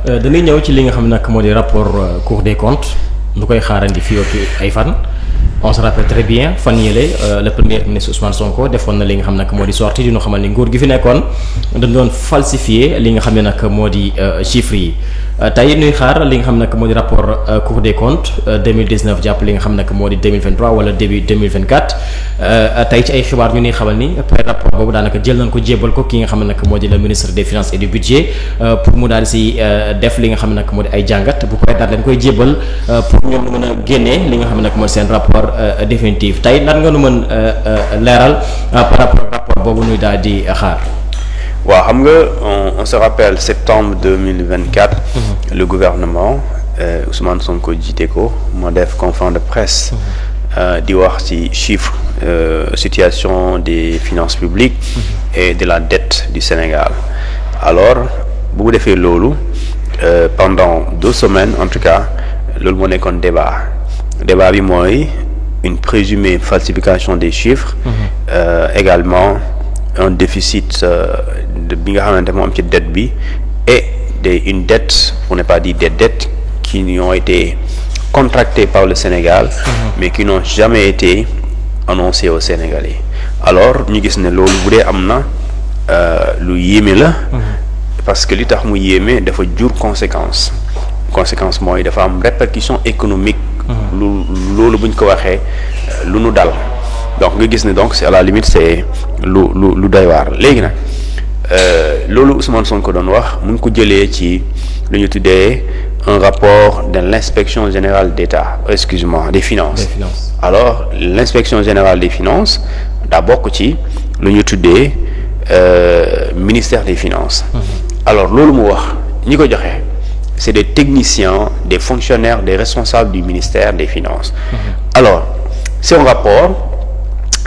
dañuy ñëw ci li nga xam ne nag moo di rapport Cour des comptes ñu koy xaarandi fii ak ay fan. On se rappelle très bien fan yële le premier ministre Ousmane Sonko defoon na li nga xam nag moo di sortie di ñu xamal ni nguur gi fi nekkoon dañ doon falsifier li nga xam ne nag moo di chiffres yi tey ñuy xaar li nga xam nag moo di rapport Cour des comptes 2019 jàpp li nga xam nag moo di 2023 wala début 2024 tey ci ay xibaar ñu ñuy xamal ni après rapport boobu daanaka jël nañ ko jébal ko ki nga xam ne nag moo di le ministre des finances et du budget pour mu daal di si def li nga xam ne nag moo di ay jàngat bu koy daal leen koy jébal pour ñoom mën a génnee li nga xam ne nag mooy seen rapport définitif tey lan nga nu mën leeral par rapport rapport boobu ñuy daal di xaar. waaw xam nga on se rappelle septembre 2024. Le gouvernement Ousmane Sonko jiite ko moo def conférence de presse. di wax ci chiffre situation des finances publiques. et de la dette du Sénégal. alors bu defee loolu pendant 2 semaines en tout cas loolu moo nekkoon débat bi mooy une présumée falsification des chiffres. Également un déficit bi nga xamante moo am ci dette bi et une dette pour ne pas dire des dettes qui ont été contractées par le Sénégal. Mais qui n'ont jamais été annoncées aux Sénégalais. alors ñu gis ne loolu bu dee am na lu yéeme la. parce que li tax mu yéeme dafa jur conséquence mooy dafa am répercussion économique. loolu buñ ko waxee lu nu dal donc nga gis ne donc c'est à la limite c'est lu doy waar léegi nag loolu Ousmane Sonko doon wax mu ngi ko jëlee ci lu ñu tuddee un rapport de l'inspection générale d'État des finances. Alors l'inspection générale des finances daa bokk ci lu ñu tuddee ministère des finances. alors loolu mu wax ñi ko joxe c'est des techniciens, des fonctionnaires, des responsables du ministère des Finances. Alors c'est un rapport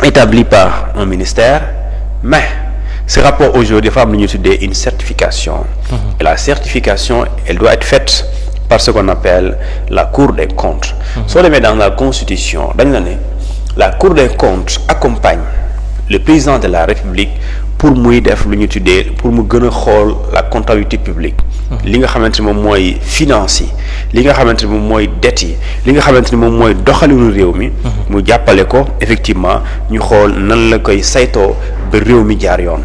établi par un ministère, mais ce rapport aujourd'hui dafa am lu ñu tuddee une certification. Et la certification elle doit être faite par ce qu'on appelle la Cour des comptes. soo demee dans la Constitution dañ la ne la Cour des comptes accompagne le président de la République pour muy def lu ñu tuddee pour mu gën a xool la comptabilité publique. li nga xamante ni moom mooy finance yi li nga xamante ni moom mooy dette yi li nga xamante ni moom mooy doxalinu réew mi. mu jàppale ko effectivement ñu xool nan la koy saytoo ba réew mi jaar yoon.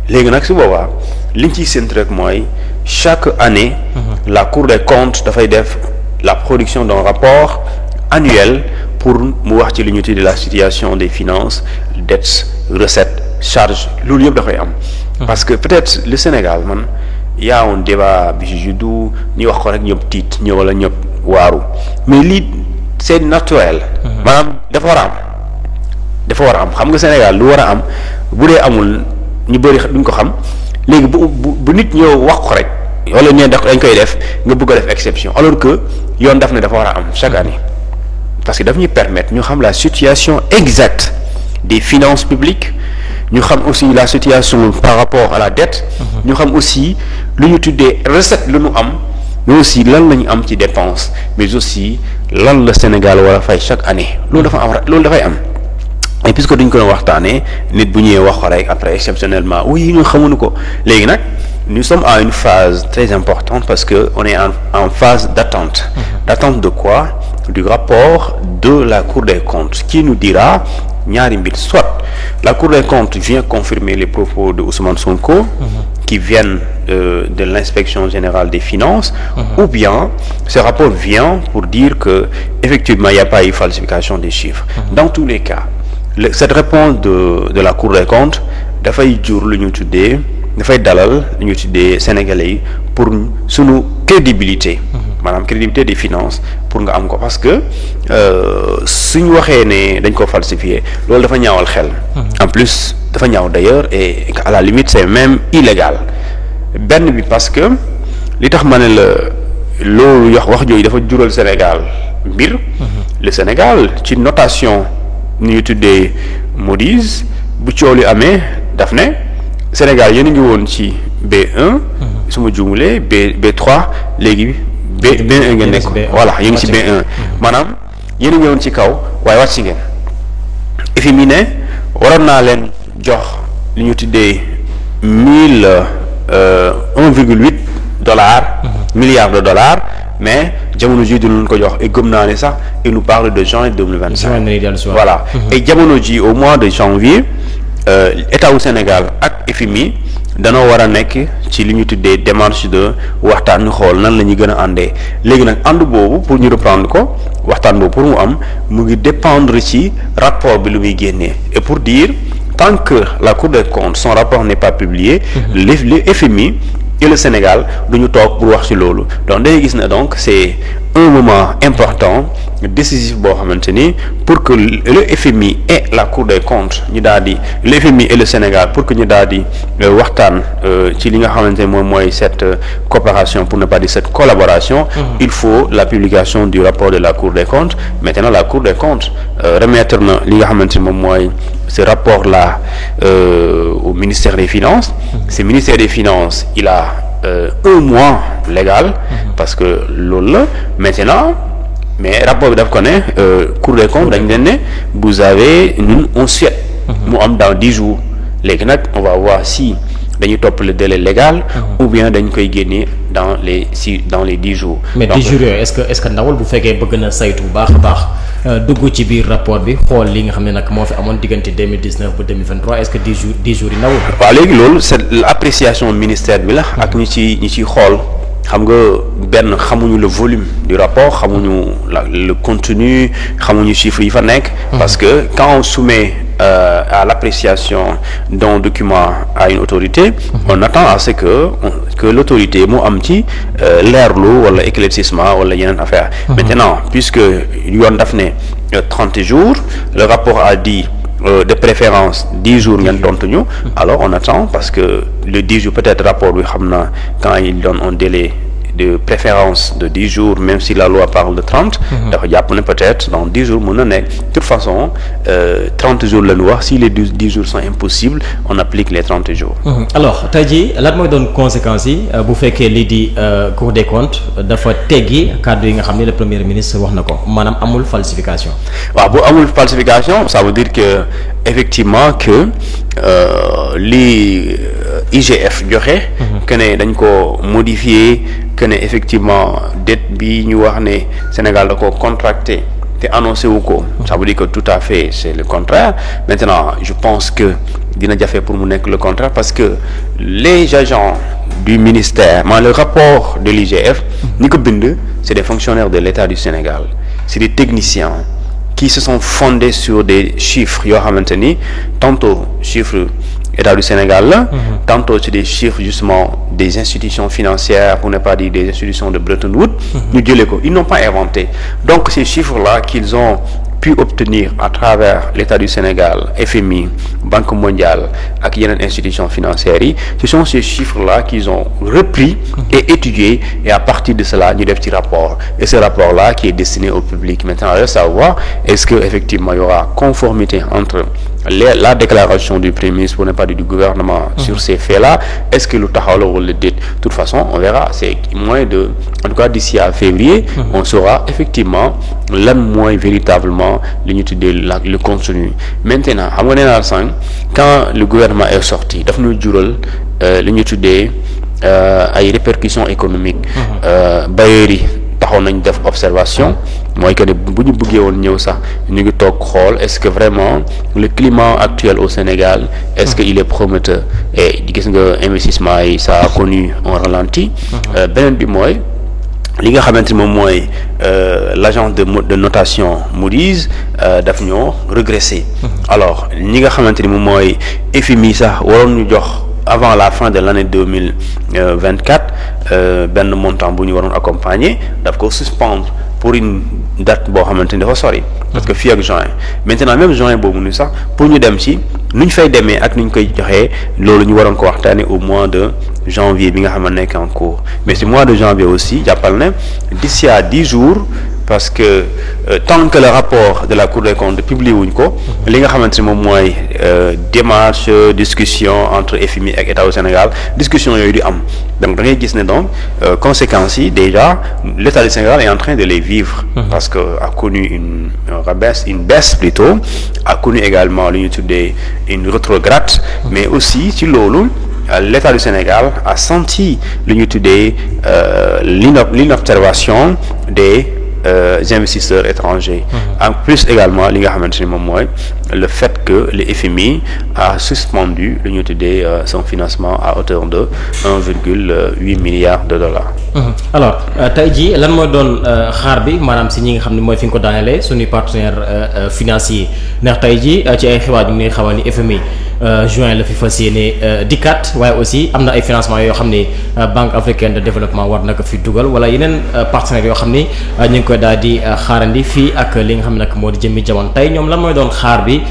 léegi nag su boobaa liñ ciy séntu rek mooy chaque année. la Cour des comptes dafay def la production d'un rapport annuel pour mu wax ci li ñu tuddee la situation des finances dettes recettes charges loolu yëpp dafay am. parce que peut-être le Sénégal man. y a un débat bi ci juddu ñu wax ko rek ñëpp tiit ñëw wala ñëpp waaru mais lii c'est naturel. maanaam dafa war a am xam nga Sénégal lu war a am bu dee amul ñu bëri duñ ko xam léegi bu nit ñëw wax ko rek wala ñeen dañ koy def nga bëgg a def exception alors que yoon daf ne dafa war a am chaque année parce que daf ñuy permettre ñu xam la situation exacte des finances publiques. ñu xam aussi la situation par rapport à la dette. ñu xam aussi lu ñu tuddee recette lu ñu am mais aussi lan la ñu am ci dépense mais aussi lan la Sénégal war a fay chaque année loolu dafay am et puisque duñ ko doon waxtaanee nit bu ñëwee wax ko rek après exceptionnellement oui ñu xamuñu ko léegi nag nous sommes à une phase très importante parce que on est en phase d'attente. D'attente de quoi? Du rapport de la Cour des comptes qui nous dira ñaari mbir soit la Cour des comptes vient confirmer les propos de Ousmane Sonko. Qui viennent de l'inspection générale des finances. Ou bien ce rapport vient pour dire que effectivement il n'y a pas eu falsification des chiffres. Dans tous les cas cette réponse de la Cour des comptes dafay jur lu ñu tuddee dafay dalal lu ñu tuddee Sénégalais yi pour sunu crédibilité. maanaam crédibilité des finances pour nga am ko parce que suñu waxee ne dañ ko falsifier loolu dafa ñaawal xel. en plus dafa ñaaw d'ailleurs et à la limite c'est même illégal benn bi parce que li tax ma ne la loolu wax jooju dafa jural Sénégal mbir. le Sénégal ci notation ni ñu tuddee Moody's bu coow li amee daf ne Sénégal yéen a ngi woon ci B1. su ma juumulee B3 léegi. B1 ngeen nekk voilà yéen ci B1 maanaam yéen a ñëwoon ci kaw waaye wàcc ngeen FMI ne waroon naa leen jox li ñu tuddee 1,8 $. milliards de dollars mais jamono ji dinañ ko jox et gëm naa ne sax il nous parle de janvier 2025 voilà et jamono ji au mois de janvier état wu Sénégal ak FMI danoo war a nekk ci li ñu tuddee démarche de waxtaan ñu xool nan la ñuy gën a àndee léegi nag ànd boobu pour ñu reprendre ko waxtaan boobu pour mu am mu ngi dépendre ci rapport bi lu muy génnee et pour dire tant que la Cour des comptes son rapport n'est pas publié le FMI et le Sénégal du ñu toog pour wax ci loolu donc day gis ne donc c'est un moment important décisif boo xamante ni pour que le FMI et la Cour des comptes ñu daal di le FMI et le Sénégal pour que ñu daal di waxtaan ci li nga xamante ni moom mooy cette coopération pour ne pas dire cette collaboration il faut la publication du rapport de la Cour des comptes maintenant la Cour des comptes remettre na li nga xamante ni moom mooy ce rapport là au ministère des Finances ce ministère des Finances il a un mois légal parce que loolu la maintenant mais rapport bi daf ko ne Cour des comptes dañ leen ne vous avez ñun on souhaite mu am dans 10 jours léegi nag on va voir si dañuy topp le délai légal ou bien dañ koy génne dans les 10 jours mais 10 jours yooyu est-ce que ndawal bu fekkee bëgg na saytu bu baax a baax dugg ci biir rapport bi xool li nga xam ne nag moo fi amoon diggante 2019 ba 2023 est-ce que 10 jours yi ndawul waaw léegi loolu c'est l'appréciation ministère bi la ak ñi ciy xool xam nga benn xamuñu le volume du rapport xamuñu le contenu xamuñu chiffres yi fa nekk parce que quand on soumet à l'appréciation d'un document à une autorité on attend à ce que l'autorité mu am ci leerlu wala éclaircissement wala yeneen affaire maintenant puisque yoon daf ne 30 jours le rapport a dit de préférence 10 jours ngeen tontu ñu alors on attend parce que le 10 jours peut-être rapport bi xam na quand il donne un délai de préférence de 10 jours même si la loi parle de 30 dafa jàpp ne peut-être dans 10 jours mën na nekk de toute façon 30 jours la ñu wax si les 10 jours sont impossibles on applique les 30 jours alors tey jii lan mooy doon conséquences yi bu fekkee lii di Cour des comptes dafa teggi kàddu yi nga xam ne le premier ministre wax na ko maanaam amul falsification waaw bu amul falsification ça veut dire que effectivement que li IGF joxe que ne dañ ko modifier que ne effectivement dette bi ñu wax ne Sénégal da ko contracté te annoncé wu ko ça veut dire que tout à fait c'est le contraire maintenant je pense que dina jafe pour mu nekk le contraire parce que les agents du ministère le rapport de l'IGF ñi ko bind c'est des fonctionnaires de l'État du Sénégal c'est des techniciens qui se sont fondés sur des chiffres yoo xamante ni tantôt chiffres État du Sénégal la tantôt c'est des chiffres justement des institutions financières pour ne pas dire des institutions de Bretton Woods ñu jëlee ko ils n'ont pas inventé donc ces chiffres-là qu'ils ont pu obtenir à travers l'État du Sénégal FMI Banque mondiale ak yeneen institutions financières yi ce sont ces chiffres-là qu'ils ont repris et étudiés et à partir de cela ñu def ci rapport et ce rapport-là qui est destiné au public maintenant reste à voir est-ce que effectivement il y aura conformité entre la déclaration du Premier ministre pour ne pas dire du gouvernement sur ces faits-là est-ce que lu taxaw la wala déet de toute façon on verra c'est moins de en tout cas d'ici à février on saura effectivement lan mooy véritablement li ñu tuddee le contenu maintenant xam nga nee naa sànq quand le gouvernement est sorti daf ñu jural li ñu tuddee ay répercussions économiques bailleurs yi taxoon nañ def observation mooy que ne bu ñu bëggee woon ñëw sax ñu ngi toog xool est-ce que vraiment le climat actuel au Sénégal est-ce que il est prometteur et gis nga investissement yi ça a connu un ralenti beneen bi mooy li nga xamante ni moom mooy l'agence de notation Moody's daf ñoo régressé alors ñi nga xamante ni moom mooy FMI sax waroon ñu jox avant la fin de l'année 2024 benn montant bu ñu waroon accompagner daf ko suspendre pour une date boo xamante ni dafa sori parce que fii ak juin maintenant même juin boobu ni sax pour ñu dem ci nu ñu fay demee ak nu ñu koy joxee loolu ñu waroon ko waxtaanee au mois de janvier bi nga xam ne nekk en cours mais ci mois de janvier aussi jàppal ne d'ici à 10 jours parce que tant que le rapport de la Cour des comptes publié wuñ ko li nga xamante ni moom mooy démarche discussion entre FMI ak État au Sénégal discussion yooyu di am donc da ngay gis ne donc conséquences yi déjà l'État du Sénégal est en train de les vivre parce que a connu une baisse plutôt a connu également lu ñu tuddee une rétrograde mais aussi ci loolu l'État du Sénégal a senti lu ñu tuddee l'inobservation des investisseurs étrangers. En plus également li nga xamante ni moom mooy le fait que le FMI a suspendu lu ñu tuddee son financement à hauteur de 1,8 milliard de dollars. Alors tey jii lan mooy doon xaar bi maanaam si ñi nga xam ne mooy fi nga ko daanelee suñuy partenaires financiers ndax tey jii ci ay xibaar yu ngi xamal ni FMI juin la fi fas yéene dikkaat waaye aussi am na ay financement yoo xam ni Banque africaine de développement war na ko fi dugal wala yeneen partenaires yoo xam ni ñu ngi koy daal di xaarandi fii ak li nga xam ne nag moo di jëmmi jamono tey ñoom lan mooy doon xaar bi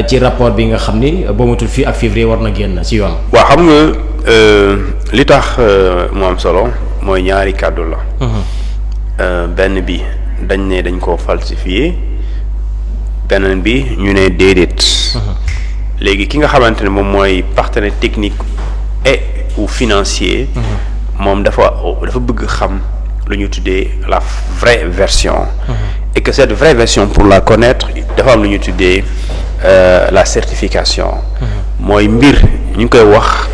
ci rapport bi nga xam ni boo matul fii ak février war na génn ci yoon. waaw xam nga li tax mu am solo mooy ñaari kàddu la. benn bi dañ ne dañ koo falsifié beneen bi ñu ne déedéet. léegi ki nga xamante ne moom mooy partenaire technique et ou financier. moom dafa bëgg xam lu ñu tuddee la vraie version. et que cette vraie version pour la connaître dafa am lu ñu tuddee la certification. mooy mbir ñu ngi koy wax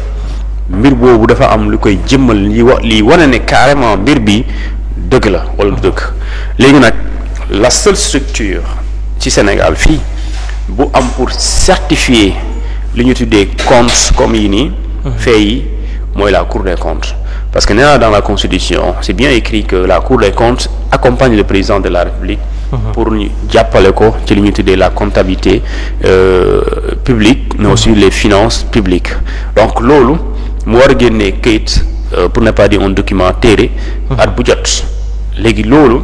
mbir boobu dafa am lu koy jëmmal li wane ne carrément mbir bi dëgg la wala du dëgg. léegi nag la seule structure ci Sénégal fii bu am pour certifier li ñu tuddee comptes comme yi nii. fait yi mooy la Cour des comptes. parce que nee naa dans la Constitution c'est bien écrit que la Cour des comptes accompagne le président de la République. pour ñu jàppale ko ci li ñu tuddee la comptabilité publique mais aussi les finances publiques. donc loolu mu war a génnee kayit pour ne pas dire un document téere at bu jot. léegi loolu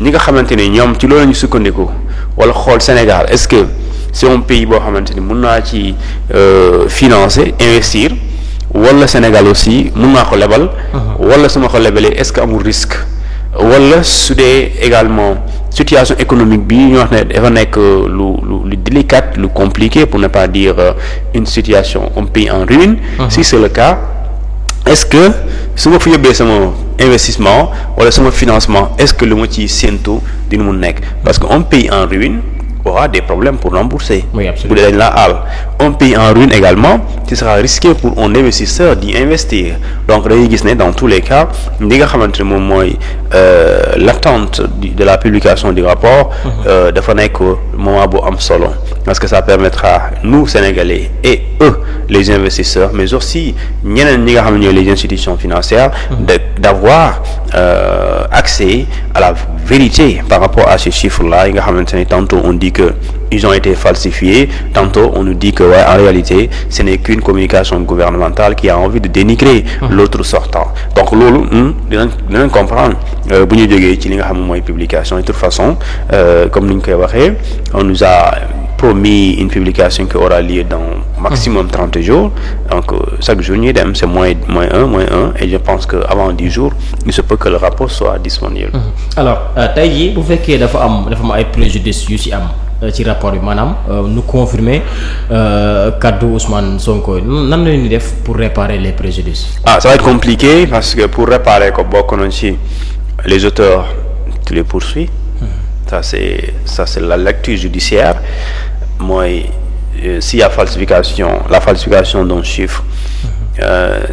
ñi nga xamante ne ñoom ci loolu la ñu sukkandiku wala xool Sénégal est-ce que c'est un pays boo xamante ni mun naa ci financer investir wala Sénégal aussi mun naa ko lebal. wala su ma ko lebalee est-ce que amul risque. wala su dee également situation économique bi ñu wax ne dafa nekk lu délicate lu compliqué pour ne pas dire une situation un pays en ruine. si c'est le cas est-ce que su ma fi yóbbee sama investissement wala sama financement est-ce que lu ma ci séentu dina mun nekk parce que un pays en ruine aura des problèmes pour rembourser. Oui, absolument. bu dee dañ la aal un pays en ruine également ce sera risqué pour un investisseur d'y investir donc dañuy gis ne dans tous les cas li nga xamante ne moom mooy l'attente de la publication du rapport dafa nekk moment bu am solo parce que ça permettra nous Sénégalais et eux les investisseurs mais aussi ñeneen ñi nga xam ne ñooy les institutions financières d'avoir accès à la vérité par rapport à ces chiffres-là yi nga xamante ne tantôt on dit que ils ont été falsifiés tantôt on nous dit que ouais, en réalité ce n'est qu'une communication gouvernementale qui a envie de dénigrer l'autre sortant donc loolu dinañ comprendre bu ñu jógee ci li nga xam mooy publication de toute façon comme ni ñu koy waxee on nous a promis une publication qui aura lieu dans maximum 30 jours donc chaque jour ñuy dem c'est moins 1 et je pense que avant 10 jours il se peut que le rapport soit disponible. alors tey jii bu fekkee dafa am ay préjudice yu ci am ci rapport bi maanaam nu confirmer kaddu Ousmane Sonko nan la ñuy def pour réparer les préjudices. Ça va être compliqué parce que pour réparer ko bokk nañ ci les auteurs tu les poursuis. Ça c'est la lecture judiciaire mooy s'il y a la falsification d'un chiffre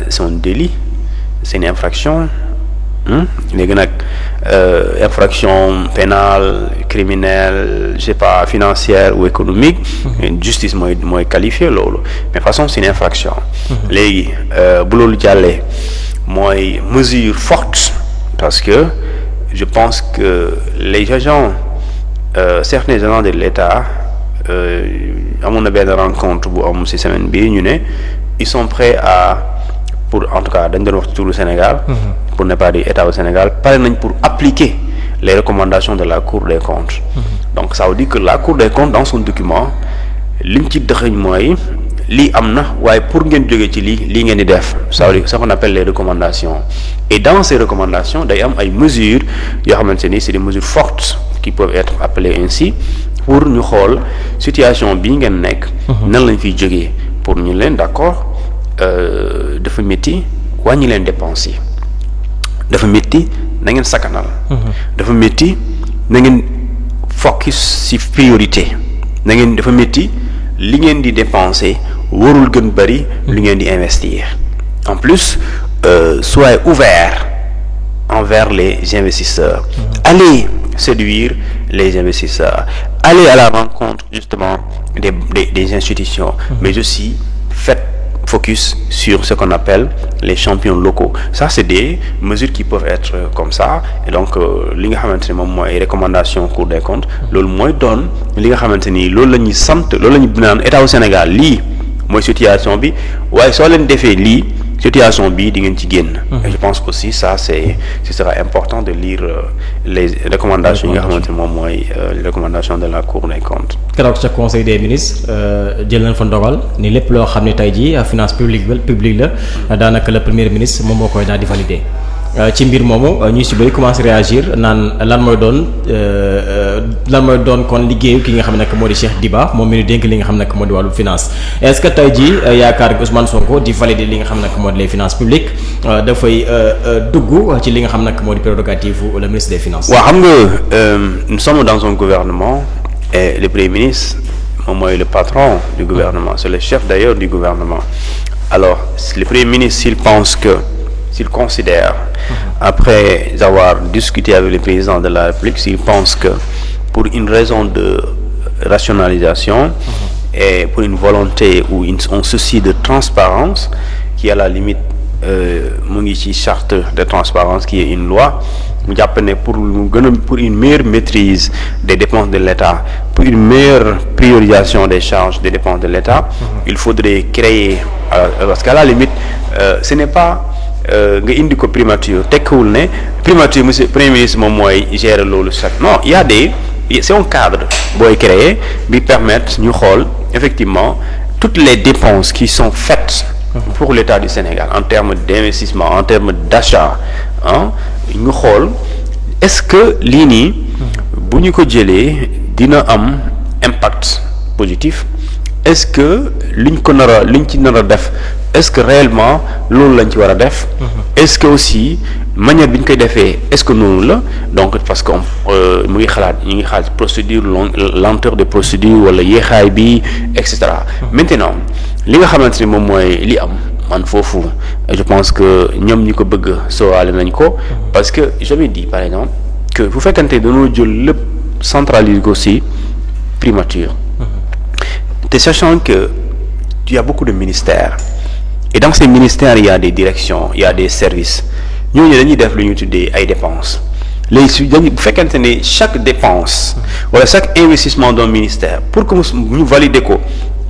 c'est un délit c'est une infraction léegi nag infraction pénale criminelle je sais pas financière ou économique justice mooy qualifier loolu mais de toute façon c'est une infraction léegi bu loolu jàllee mooy mesure forte parce que je pense que les agents certains agents de l'État amoon na benn rencontre bu am ci semaine bi ñu ne ils sont prêts pour en tout cas dañ doon wax ci turu Sénégal pour ne pas dire État au Sénégal pare nañ pour appliquer les recommandations de la Cour des comptes donc ça veut dire que la Cour des comptes dans son document li mu ci dëxëñ mooy lii am na waaye pour ngeen jógee ci lii ngeen di def ça veut dire ce qu'on appelle les recommandations et dans ces recommandations day am ay mesures yoo xamante ni c'est des mesures fortes qui peuvent être appelées ainsi pour ñu xool situation bii ngeen nekk nan lañ fiy jógee pour ñu leen d'accord dafa métti wàññi leen dépenses yi dafa métti na ngeen sakkanal dafa métti na ngeen focus ci priorité na ngeen dafa métti li ngeen di dépenser warul gën bari lu ngeen di investir en plus soyez ouvert envers les investisseurs. Allez séduire les investisseurs, allez à la rencontre justement des institutions, mais aussi faites focus sur ce qu'on appelle les champions locaux. Ça, c'est des mesures qui peuvent être comme ça. Et donc li nga xamante ni moom mooy recommandation Cour des comptes loolu mooy doon li nga xamante ni loolu la ñuy sant loolu la ñu naan état au Sénégal lii mooy situation bi waaye soo leen defee lii situation bi di ngeen ci génn. Et je pense aussi ce sera important de lire les recommandations yi nga xamante ni moom mooy les recommandations de la Cour des comptes. keroog ca conseil des ministres jël nañ fa ndogal ni lépp loo xam ne tey jii finance publique la daanaka le premier ministre moom moo koy daal di valider. ci mbir moomu ñuy si bëri commencé réagir naan lan mooy doon kon liggéeyu ki nga xam ne nag moo di Cheikh Diba moom mi ñu dénk li nga xam ne nag moo di wàllu finance est-ce que tey jii yaakaar nga Ousmane Sonko di valider li nga xam ne nag moo di les finances publiques dafay dugg ci li nga xam ne nag moo di prérogative le ministre des finances. waaw xam nga nous sommes dans un gouvernement et le premier ministre moom mooy le patron du gouvernement c'est le chef d'ailleurs du gouvernement alors le premier ministre s'il considère, après avoir discuté avec le président de la République, s'il pense que pour une raison de rationalisation et pour une volonté ou un souci de transparence, qui à la limite mu ngi ci charte de transparence qui est une loi, mu jàpp ne pour une meilleure maîtrise des dépenses de l'État, pour une meilleure priorisation des charges des dépenses de l'État, il faudrait créer parce qu'à la limite ce n'est pas nga indi ko primature tekkiwul ne primature monsieur premier ministre moom mooy gérer loolu chaque non c'est un cadre booy créer bi permettre ñu xool effectivement toutes les dépenses qui sont faites pour l'État du Sénégal en termes d'investissement en termes d'achat ñu xool est-ce que lii nii bu ñu ko jëlee dina am impact positif est-ce que liñ ci nar a def est-ce que réellement loolu lañ ci war a def est-ce que aussi manière bi ñu koy defee est-ce que noonu la donc parce que ñu ngi xalaat procédure lenteur de procédure wala yéexaay bi et cetera maintenant li nga xamante ni moom mooy li am man foofu je pense que ñoom ñi ko bëgg soowaale nañ ko parce que je me dis par exemple que bu fekkante dañoo jël lépp centraliser ko ci primature te sachant que il y a beaucoup de ministères et dans ces ministères il y a des directions il y a des services ñooñu dañuy def lu ñu tuddee ay dépenses léegi su dañuy bu fekkente ne chaque dépense wala chaque investissement d'un ministère pour que ñu valider ko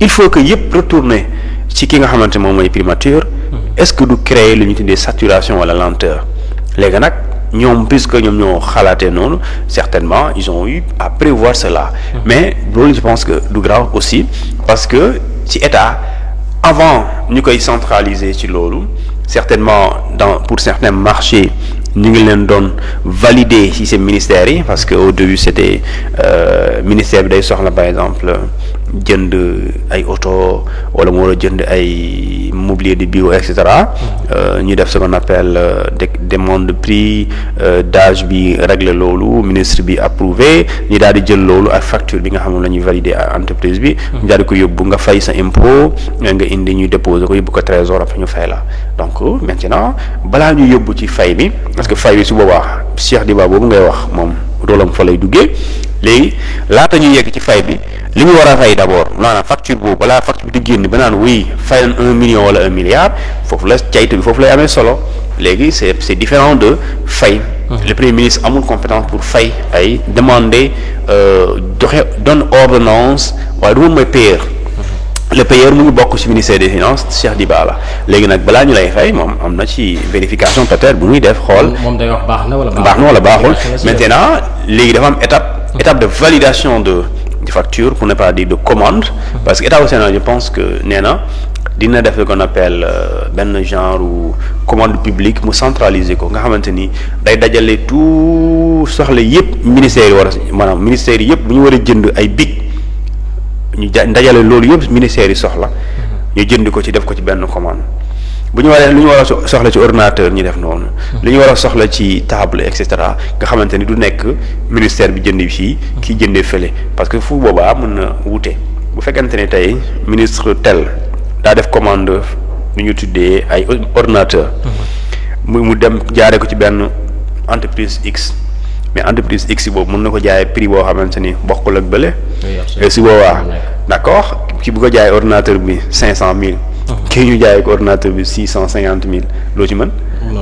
il faut que yëpp retourner ci ki nga xamante moom mooy primature est-ce que du créer lu ñu tuddee saturation wala lenteur léegi nag ñoom puisque ñoom ñoo xalaatee noonu certainement ils ont eu à prévoir cela mais loolu je pense que du grave aussi parce que ci état avant ñu koy centraliser ci loolu certainement pour certains marchés ñu ngi leen doon valider ci ces ministères yi parce que au début c'était ministère bi day soxla par exemple jënd ay oto wala moo la jënd ay mobilier de bureau et cetera ñu def ce qu'on appelle demande de prix d'âge bi régler loolu ministre bi approuvé ñu daal di jël loolu ak facture bi nga xam ne la ñuy valider entreprise bi ñu daal di ko yóbbu nga fay sa impôt nga indi ñuy déposer ko yóbbu ko trésor après ñu fay la donc maintenant balaa ñu yóbbu ci fay bi parce que fay bi su boobaa Cheikh Diba boobu ngay wax moom rôle am fa lay duggee léegi laata ñu yegg ci fay bi li ñu war a fay d'abord maanaam facture boobu balaa facture bi di génn ba naan oui fay 1 million wala 1 milliard foofu la caytu bi foofu lay amee solo léegi c'est différent de fay. Le premier ministre amul compétence pour fay ay demander donne ordonnance waaye du moom mooy payeur. Le payeur mu ngi bokk ci ministère des finances Cheikh Diba la léegi nag balaa ñu lay fay moom am na ci vérification peut-être bu muy def xool. moom day wax baax na wala baaxul maintenant léegi dafa am étape de validation de facture pour ne pas dire de commande parce que état au Sénégal je pense que nee na dina def ce qu'on appelle benn genre commande publique mu centraliser ko nga xamante ni day dajale tout soxla yëpp ministères yi war a maanaam ministères yi yëpp bu ñu war a jënd ay bic ñu dajale loolu yëpp ministères yi soxla ñu jënd ko ci def ko ci benn commande bu ñu waree lu ñu war a soxla ci ordinateur ñu def noonu lu ñu war a soxla ci table et cetera nga xamante ni du nekk ministère bi jënd fii kii jëndee fële parce que fu boobaa mën na wute bu fekkente ne tey ministre tel daa def commande lu ñu tuddee ay ordinateur mu dem jaaree ko ci benn entreprise X mais entreprise X boobu mën na ko jaayee prix boo xamante ni bokkul ak bële. et su boobaa d'accord ki bu ko jaayee ordinateur bi 500 000. kii ñu jaayee ko ordinateur bi 650 000 loo ci mën.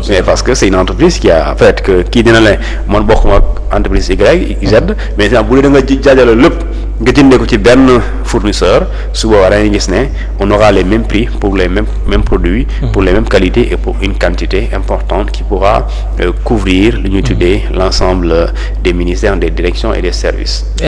mais parce que c'est une entreprise qui a peut-être que kii dina la man bokkuma ak entreprise Y Z mais bu dee da nga jaajale lépp nga jëndee ko ci benn fournisseur su boobaa dañuy gis ne on aura les mêmes prix pour les mêmes produits. pour les mêmes qualités et pour une quantité importante qui pourra couvrir li ñuy tuddee l'ensemble des ministères, des directions et des services.